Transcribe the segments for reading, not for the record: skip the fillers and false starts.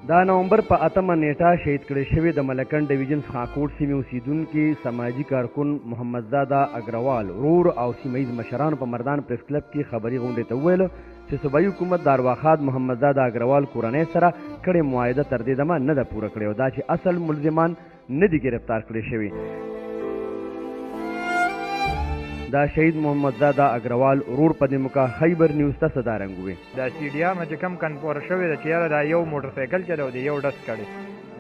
دا نومبر په 8 نیټه شهید کړی شوی د ملکنډ ډیویژن خاکوټ سیمې اوسیدونکي سماجي کارکون محمد زاده اګروال ورور او سیمه ییز مشرانو په مردان پریس کلب کې خبري غونډې ته وویل چې صوبایي حکومت د ارواښاد محمد زاده اګروال کورنۍ سره کړې معاهده تر دې دمه نه ده پوره کړې او دا چې اصل ملزمان نه دي ګرفتار کړي شوي. دا شهید محمد زاده اګروال ورور په دې موقع خیبر نیوز ته صدارنګ ووی. دا سی ډي ار نه چې کوم کنفور شوی ده چې یاره دا یو موټرسایکل چلو دی یو ډس کړی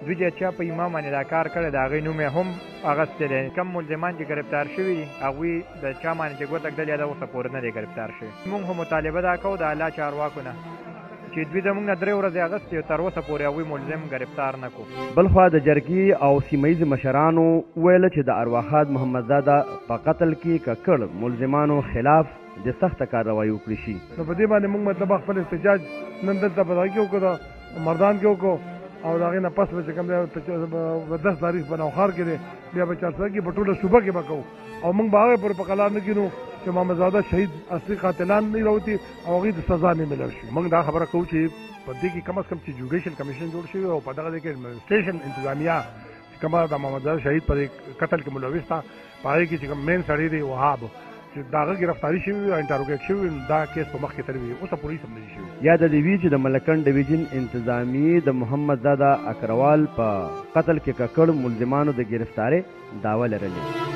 دوی چې چا په امام باندې دا کار کړی د هغې نوم یې هم اخیستی دی. کم ملزمان چې ګرفتار شوي دي هغوی د چا باندې چې ګوته ږدلې ده اوسه پورې نه دی ګرفتار شوي. موږ خو مطالبه دا کوو د اعلی چارواکو نه چې دوی زموږ نه 3 ورځې اخیستې تر اوسه پورې هغوی ملزم ګرفتار نه کړو. بلخوا د جرګې او سیمه ییز مشرانو ویل چې د ارواښاد محمد زاده په قتل کې ککړ ملزمانو خلاف د سخته کارروایي وکړي شي. نو په دې باندې موږ مطلب خپل احتجاج نن دلته په دغه کې وکړو مردان کې وکړو او د هغې نه پس به چې کوم دی 10 تاریخ په نوښار کې دی بیا به چارسده کې په ټوله صوبه کې به کوو او موږ به هغې پورې په قرار نه کینو چې محمد زاده شهید اصلي قاتلان نه راوتي او هغوی د سزا نه ملر شي. موږ دا خبره کوو چې په دې کې کم از کم چې جوډیشل کمیشن جوړ شوی او په دغه ځای کې ایډمنسټریشن انتظامیه چې کومه د محمد زاده شهید پر قتل کې ملوث ده په هغې کې چې کوم مین سړی دی وهاب چې د هغه ګرفتاري شوي او انټروګیټ شوي دا کیس په مخکې تللی وي اوسه پولیس هم نه دي شوي. یاده دې وي چې د ملکنډ ډیویژن انتظامیې د محمد زاده اګروال په قتل کې ککړ ملزمانو د ګرفتارۍ دعوه لرلې.